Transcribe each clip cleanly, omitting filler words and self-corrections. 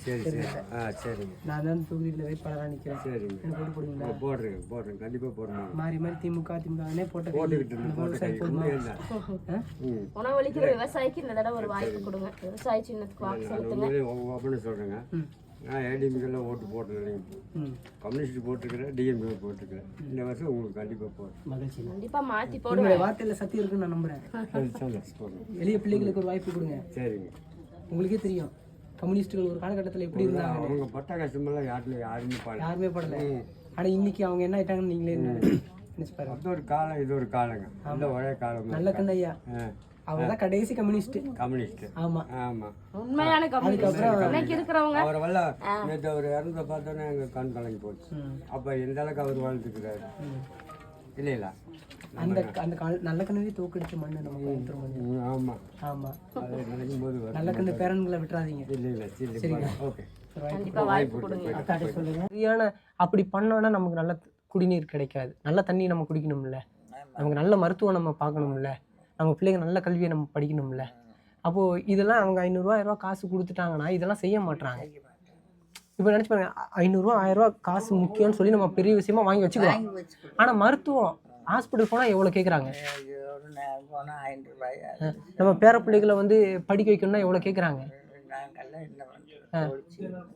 சரி சரி. சரிங்க. நான் தான் தொகுதியில் வேட்பாளராக நிற்கிறேன். சரிங்க. எனக்கு போட்டு போடுங்களா? போடுறேங்க கண்டிப்பாக போடுறேன். மாறி மாறி திமுக திமுகனே போட்டுக்கிட்டு உணவளிக்கிற விவசாயிக்கு இந்த தடவை ஒரு வாய்ப்பு கொடுங்க. விவசாய சின்னத்துக்கு வாக்கு செலுத்துங்க. அப்படின்னு சொல்கிறேங்க. நான் ஏடிஎம்கெல்லாம் ஓட்டு போட்டுருக்கேன். கம்யூனிஸ்ட் போட்டிருக்கிறேன், டிஎம்கே போட்டிருக்கிறேன். இந்த வருஷம் உங்களுக்கு கண்டிப்பாக போடுறேன். மகிழ்ச்சி. கண்டிப்பாக மாற்றி போடுவேன். வார்த்தையில் சக்தி இருக்குன்னு நான் நம்புகிறேன். போடுறேன். எளிய பிள்ளைகளுக்கு ஒரு வாய்ப்பு கொடுங்க. சரிங்க. உங்களுக்கே தெரியும் கம்யூனிஸ்டுகள் ஒரு காலகட்டத்தில் எப்படி இருந்தாங்க. அவங்க பட்ட கஷ்டமெல்லாம் யாருமே படலை. ஆனால் இன்னைக்கு அவங்க என்ன ஆயிட்டாங்கன்னு நீங்களே நினைச்சு பாருங்க. அது ஒரு காலம், இது ஒரு காலங்க. அந்த ஒரே காலம். நல்ல கண்ணையா அவங்க தான் கடைசி கம்யூனிஸ்ட். ஆமா ஆமா, உண்மையான கம்யூனிஸ்ட். இன்னைக்கு இருக்கிறவங்க அவரை வல்ல நேற்று அவர் இறந்த பார்த்தோன்னே எங்கள் கண் கலங்கி போச்சு. அப்போ எந்த அளவுக்கு அவர் வாழ்ந்துக்கிறாரு இல்லைங்களா? அந்த அந்த நல்ல கண்ணவே தோக்கடிச்ச மண்ணு நமக்கு. ஆமா ஆமா, அது நினைக்கும் போது நல்ல கண்ணு பேரன்களை விட்டுறாதீங்க. இல்லை சரிங்க. ஓகே, கண்டிப்பாக வாய்ப்பு கொடுங்க. சொல்லுங்க. சரியான அப்படி பண்ணோன்னா நமக்கு நல்ல குடிநீர் கிடைக்காது. நல்ல தண்ணி நம்ம குடிக்கணும்ல, நமக்கு நல்ல மருத்துவம் நம்ம பார்க்கணும்ல, நம்ம பிள்ளைங்க நல்ல கல்வியை நம்ம படிக்கணும்ல. அப்போது இதெல்லாம் அவங்க 500 1000 காசு கொடுத்துட்டாங்கன்னா இதெல்லாம் செய்ய மாட்டாங்க. இப்போ நினச்சி பாருங்க, 500 1000 காசு முக்கியம்னு சொல்லி நம்ம பெரிய விஷயமா வாங்கி வச்சுக்கலாம். ஆனால் மருத்துவம் ஹாஸ்பிட்டல் போனால் எவ்வளோ கேட்குறாங்க. நம்ம பேர பிள்ளைகளை வந்து படிக்க வைக்கணும்னா எவ்வளோ கேட்குறாங்க.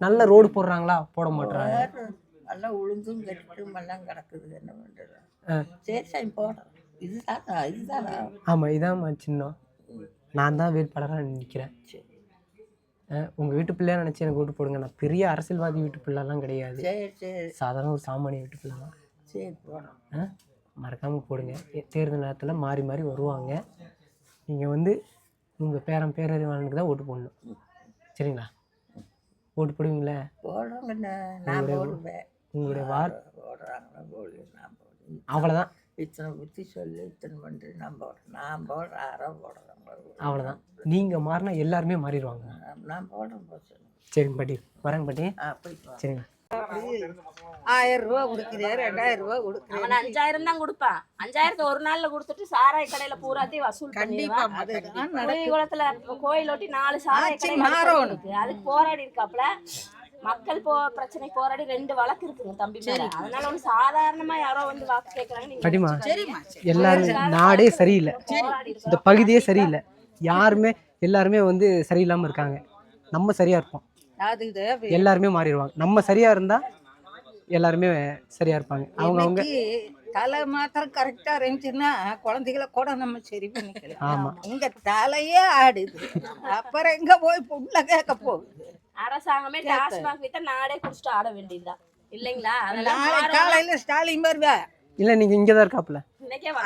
நல்ல ரோடு போடுறாங்களா? போட மாட்டாங்க. நல்லா உளுந்தும் கெட்டும் எல்லாம் கிடக்குது. என்ன பண்ணுறது? சரி போடுறோம். இதுதானா? ஆமாம், இதான் சின்னம். நான் தான் வேட்பாளராக நிற்கிறேன். உங்கள் வீட்டு பிள்ளையா நினச்சி எனக்கு ஓட்டு போடுங்க. நான் பெரிய அரசியல்வாதி வீட்டு பிள்ளைலாம் கிடையாது. சாதாரண ஒரு சாமானிய வீட்டு பிள்ளை தான். சரி போடுறோம். மறக்காமல் போடுங்க. தேர்தல் நேரத்தில் மாறி மாறி வருவாங்க. நீங்கள் வந்து உங்கள் பேரறிவாளனுக்கு தான் ஓட்டு போடணும். சரிங்களா? ஓட்டு போடுவீங்களே? உங்களுடைய அவ்வளோதான். இத்தனை புத்தி சொல்லி இத்தனை பண்ணி நான் போடுறேன் அவ்வளோதான். நீங்கள் மாறினா எல்லாருமே மாறிடுவாங்க. நான் போடுறேன். சரிங்க பாட்டி, வரேங்க பாட்டி. சரிங்க. 1000 ரூபா கொடுக்குறேன், 2000 ரூபா கொடுக்குறேன். அவன் 5000 தான் கொடுப்பான். 5000 ஒரு நாள்ல கொடுத்துட்டு சாராய கடையில பூராத்தையும் வசூல் பண்ணிடுவான். குளத்துல கோயிலோட்டி 4 சாராய கடை இருக்கு. அதுக்கு போராடி இருக்காப்ல. மக்கள் பிரச்சனை போராடி 2 வழக்கு இருக்குங்க தம்பி மேல. அதனால ஒண்ணு சாதாரணமா யாரோ வந்து வாக்கு கேட்கறாங்க. பாட்டிமா, எல்லாரும் நாடே சரியில்லை, இந்த பகுதியே சரியில்லை. எல்லாருமே வந்து சரியில்லாம இருக்காங்க. நம்ம சரியா இருப்போம், எல்லாருமே மாறிடுவாங்க. நம்ம சரியா இருந்தா எல்லாருமே சரியா இருப்பாங்க. அவங்க தலை மாத்திரம் கரெக்டா இருந்துச்சுன்னா குழந்தைகளை கூட நம்ம சரி பண்ணிக்கலாம். ஆமா, உங்க தலையே ஆடுது, அப்புறம் எங்க போய் புள்ள கேட்க போகுது? அரசாங்கமே டாஸ்மாக் வித்த நாடே குடிச்சிட்டு ஆட வேண்டியதுதான் இல்லைங்களா? நாளை காலையில ஸ்டாலின் வருவா இல்ல, நீங்க இங்கதான் இருக்காப்ல.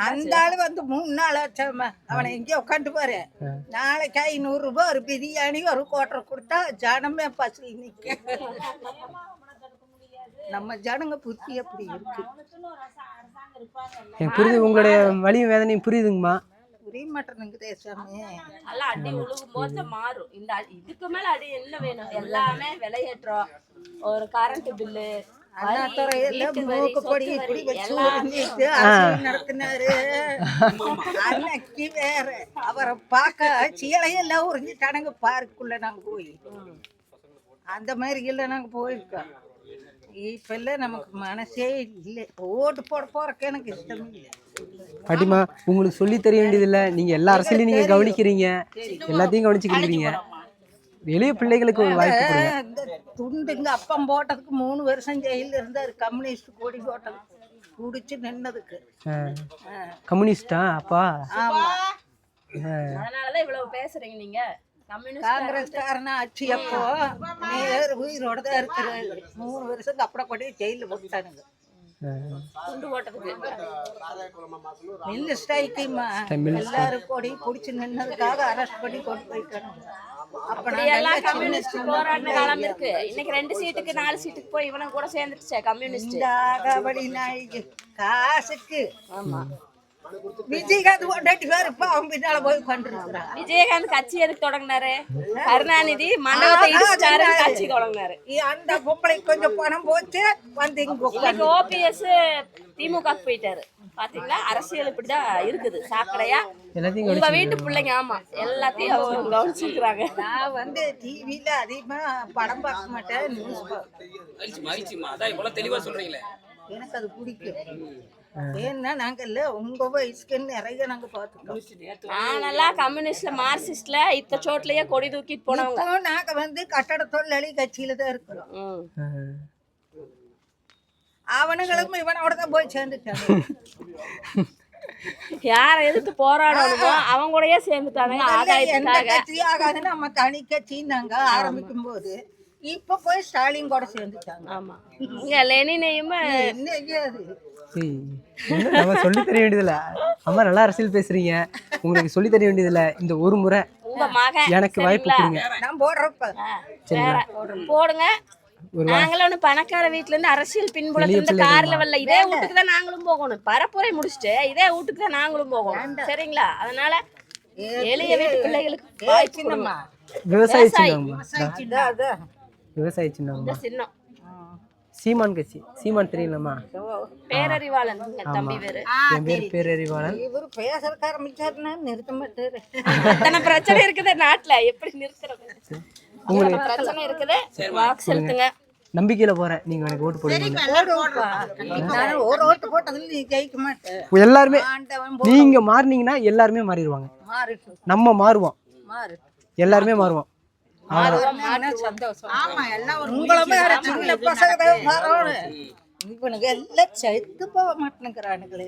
அந்த ஆளு வந்து 3 நாள் ஆச்சாம அவனை இங்கே உட்காந்து பாரு. நாளைக்கு 500 ரூபாய் ஒரு பிரியாணி ஒரு கோட்டரை கொடுத்தா ஜனமே பசி நிக்க. நம்ம ஜனங்க புத்தி எப்படி இருக்கு எனக்கு புரியுது. உங்களுடைய வலியும் வேதனையும் புரியுதுங்கம்மா. புரிய மாட்டேனுங்க தேசாமி. நல்லா அடி உழுகும் போது மாறும். இந்த இதுக்கு மேல அடி என்ன வேணும்? எல்லாமே விலையேற்றம், ஒரு கரண்ட் பில்லு, அன்னைக்கு வேற அவரை பார்க்க சீலையெல்லாம் உறிஞ்சிட்டானுங்க பார்க்குள்ள. நாங்க போய் அந்த மாதிரி இல்லை, நாங்க போயிருக்கோம். இப்ப இல்ல, நமக்கு மனசே இல்லை. ஓட்டு போறக்கு எனக்கு இஷ்டம் இல்லை. பாட்டிமா, உங்களுக்கு சொல்லி தெரிய வேண்டியதில்லை. நீங்க எல்லா அரசியலையும் நீங்க கவனிக்கிறீங்க, எல்லாத்தையும் கவனிச்சுக்கிறீங்க. எளிய பிள்ளைகளுக்கு ஒரு வாய்ப்பு கொடுங்க. துண்டுங்க அப்பம் போட்டதுக்கு 3 வருஷம் ஜெயில இருந்தாரு. கம்யூனிஸ்ட் கொடி போட்டது குடிச்சு நின்னதுக்கு. கம்யூனிஸ்டா அப்பா? ஆமா, அதனாலதான் இவ்வளவு பேசுறீங்க நீங்க. காங்கிரஸ்காரனா ஆட்சி அப்போ நேரு உயிரோட தான் இருக்கிறாரு. 3 வருஷத்துக்கு அப்புறம் கொடி ஜெயில போட்டானுங்க. எல்லாரும் கொடி பிடிச்சு நின்னதுக்காக அரெஸ்ட் பண்ணி கொண்டு போயிட்டாங்க. இன்னைக்கு 2 சீட்டுக்கு 4 சீட்டுக்கு போய் இவனும் கூட சேர்ந்துருச்சு கம்யூனிஸ்ட். காசுக்கு விஜயகாந்த் கொண்டாட்டி வேறு இப்போ அவன் பின்னால போய் கொண்டிருக்கிறான். விஜயகாந்த் கட்சி எதுக்கு தொடங்கினாரு? கருணாநிதி மண்டபத்தை இடிச்சாரு, கட்சி தொடங்கினாரு. அந்த பொம்பளைக்கு கொஞ்சம் பணம் போச்சு வந்து இங்க ஓபிஎஸ் திமுக போயிட்டாரு. பாத்தீங்களா, அரசியல் இப்படிதான் இருக்குது. சாக்கடையா உங்க வீட்டு பிள்ளைங்க. ஆமா, எல்லாத்தையும் அவங்க கவனிச்சிருக்கிறாங்க. நான் வந்து டிவியில அதிகமா படம் பார்க்க மாட்டேன், நியூஸ் தெளிவா சொல்றீங்களே. எனக்கு அது பிடிக்கும். ஏன்னா நாங்க இல்ல உங்க வயசுக்குன்னு நிறைய நாங்க பாத்துக்கோம். நானெல்லாம் கம்யூனிஸ்ட்ல மார்க்சிஸ்ட்ல இத்த சோட்லயே கொடி தூக்கிட்டு போனவங்க. நாங்க வந்து கட்டட தொழிலாளி கட்சியில தான் இருக்கிறோம். அவனுங்களும் இவனோட தான் போய் சேர்ந்துட்டாங்க. யார எதிர்த்து போராடணுமோ அவங்க கூடயே சேர்ந்துட்டாங்க. ஆகாதுன்னு நம்ம தனி கட்சின்னாங்க ஆரம்பிக்கும் போது. இப்ப போய் ஸ்டாலின் கூட சேர்ந்துட்டாங்க. ஆமா, இங்க லெனினையும் நம்ம சொல்லி தர வேண்டியதில்ல. அம்மா நல்லா அரசியல் பேசுறீங்க, உங்களுக்கு சொல்லி தர வேண்டியதில்ல. இந்த ஒரு முறை உங்க மகன் எனக்கு வாய்ப்பு கொடுங்க. நான் போடுறப்ப போடுங்க. நாங்களும் ஒண்ணு பணக்கார வீட்டுல இருந்து அரசியல் பின்புலத்துல இருந்து கார்ல வரல. இதே வீட்டுக்கு தான் நாங்களும் போகணும். பரப்புரை முடிச்சுட்டு இதே வீட்டுக்கு தான் நாங்களும் போகணும். சரிங்களா? அதனால எளிய வீட்டு பிள்ளைகளுக்கு விவசாய சின்னம் சின்னம் சீமான் கட்சி. சீமான் தெரியலமா? பேரறிவாளன் தம்பி பேரு. என் பேரு பேரறிவாளன். இவரு பேசுறதுக்கு ஆரம்பிச்சாருன்னா நிறுத்த மாட்டாரு. அத்தனை பிரச்சனை இருக்குது நாட்டுல, எப்படி நிறுத்துறது? உங்களுக்கு பிரச்சனை இருக்குது. வாக்கு செலுத்துங்க. நம்பிக்கையில போறேன், நீங்க எனக்கு ஓட்டு போடுவீங்க. ஒரு ஓட்டு போட்டதுல நீ ஜெயிக்க மாட்டேன். எல்லாருமே நீங்க மாறினீங்கன்னா எல்லாருமே மாறிடுவாங்க. நம்ம மாறுவோம், எல்லாருமே மாறுவோம். இவனுக்கு எல்லாம் செத்து போக மாட்டேங்கிறானுங்களே.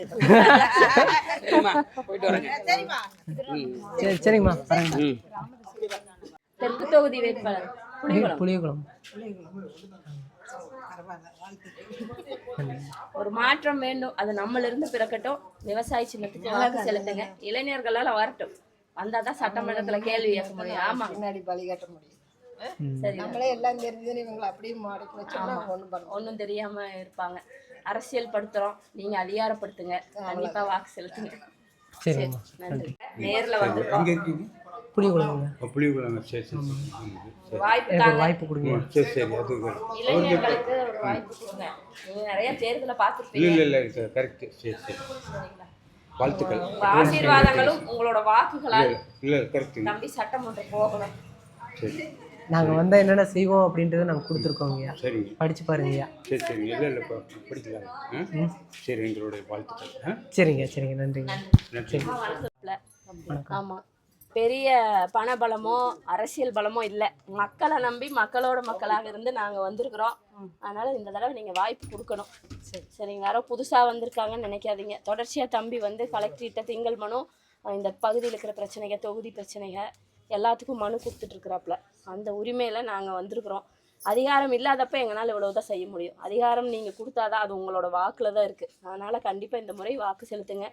சரிங்கம்மா. தெற்கு தொகுதி வேட்பாளர் புளியகுளம். ஒரு மாற்றம் வேண்டும், அது நம்மள இருந்து பிறக்கட்டும். விவசாய சின்னத்துக்கு வாக்கு செலுத்துங்க. இளைஞர்களால வரட்டும், வந்தாதான் சட்டமன்றத்துல கேள்வி கேட்க முடியும். ஆமா, முன்னாடி பலி கட்ட முடியும். சரி, நம்மளே எல்லாம் தெரிஞ்சு இவங்களை அப்படியே மாடிக்கு வச்சோம்னா ஒண்ணும் தெரியாம இருப்பாங்க. அரசியல் படுத்துறோம், நீங்க அதிகாரப்படுத்துங்க. கண்டிப்பா வாக்கு செலுத்துங்க. சரிங்கம்மா, நன்றி. நேர்ல வந்திருக்கோம். வாய்ப்பு கொடுங்க. இளைஞர்களுக்கு ஒரு வாய்ப்பு கொடுங்க. நீங்க நிறைய தேர்தலை பார்த்துருப்பீங்க. வாழ்த்துக்கள், ஆசீர்வாதங்களும் உங்களோட வாக்குகளால் நம்பி சட்டமன்றம் போகணும். நாங்க வந்தா என்னென்ன செய்வோம் அப்படின்றத நாங்க கொடுத்துருக்கோங்க. படிச்சு பாருங்கய்யா. சரி, எங்களுடைய வாழ்த்துக்கள். சரிங்க, சரிங்க, நன்றிங்க. ஆமா, பெரிய பண பலமோ அரசியல் பலமோ இல்லை. மக்களை நம்பி மக்களோட மக்களாக இருந்து நாங்கள் வந்திருக்கிறோம். அதனால இந்த தடவை நீங்கள் வாய்ப்பு கொடுக்கணும். சரிங்க. யாரோ புதுசாக வந்திருக்காங்கன்னு நினைக்காதீங்க. தொடர்ச்சியாக தம்பி வந்து கலெக்டர்கிட்ட திங்கள் மனு, இந்த பகுதியில் இருக்கிற பிரச்சனைகள், தொகுதி பிரச்சனைகள் எல்லாத்துக்கும் மனு கொடுத்துட்ருக்குறாப்புல. அந்த உரிமையில் நாங்கள் வந்திருக்கிறோம். அதிகாரம் இல்லாதப்ப எங்களால் இவ்வளவுதான் செய்ய முடியும். அதிகாரம் நீங்கள் கொடுத்தாதான், அது உங்களோட வாக்கில் தான் இருக்குது. அதனால் கண்டிப்பாக இந்த முறை வாக்கு செலுத்துங்க.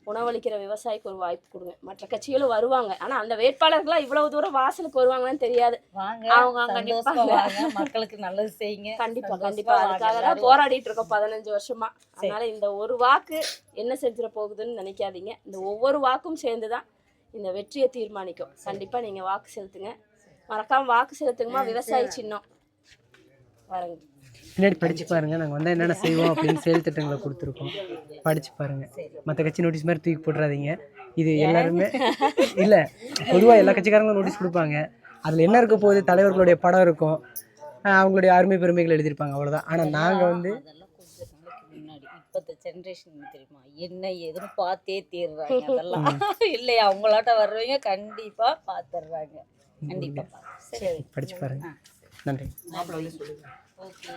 உணவளிக்கிற விவசாயிக்கு ஒரு வாய்ப்பு கொடுங்க. மற்ற கட்சிகளும் வருவாங்க, ஆனால் அந்த வேட்பாளர்களாக இவ்வளவு தூரம் வாசலுக்கு வருவாங்கன்னு தெரியாது. அவங்க மக்களுக்கு நல்லது செய்யுங்க. கண்டிப்பாக கண்டிப்பாக அதுக்காக தான் போராடிட்டு இருக்கோம் 15 வருஷமா. அதனால இந்த ஒரு வாக்கு என்ன செஞ்சிட போகுதுன்னு நினைக்காதீங்க. இந்த ஒவ்வொரு வாக்கும் சேர்ந்து தான் இந்த வெற்றியை தீர்மானிக்கும். கண்டிப்பாக நீங்கள் வாக்கு செலுத்துங்க. மறக்காமல் வாக்கு செலுத்துங்கம்மா. விவசாய சின்னம் வரங்க. பின்னாடி படிச்சு பாருங்க, நாங்கள் வந்து என்னென்ன செய்வோம் அப்படின்னு செயல் திட்டங்களை கொடுத்துருக்கோம். படிச்சு பாருங்க. மற்ற கட்சி நோட்டீஸ் மாதிரி தூக்கி போட்டுறாதீங்க. இது எல்லாருமே இல்லை, பொதுவாக எல்லா கட்சிக்காரங்களும் நோட்டீஸ் கொடுப்பாங்க. அதில் என்ன இருக்க போகுது, தலைவர்களுடைய படம் இருக்கும், அவங்களுடைய அருமை பெருமைகள் எழுதியிருப்பாங்க, அவ்வளோதான். ஆனால் நாங்கள் வந்து இப்போத்த ஜென்ரேஷன் தெரியுமா, என்ன ஏதுன்னு பார்த்தே தீர்றாங்க. அதெல்லாம் இல்லையா, அவங்களாட்ட வர்றவங்க கண்டிப்பாக பார்த்துடுறாங்க. கண்டிப்பாக சரி, படிச்சு பாருங்க. நன்றி. ஓகே.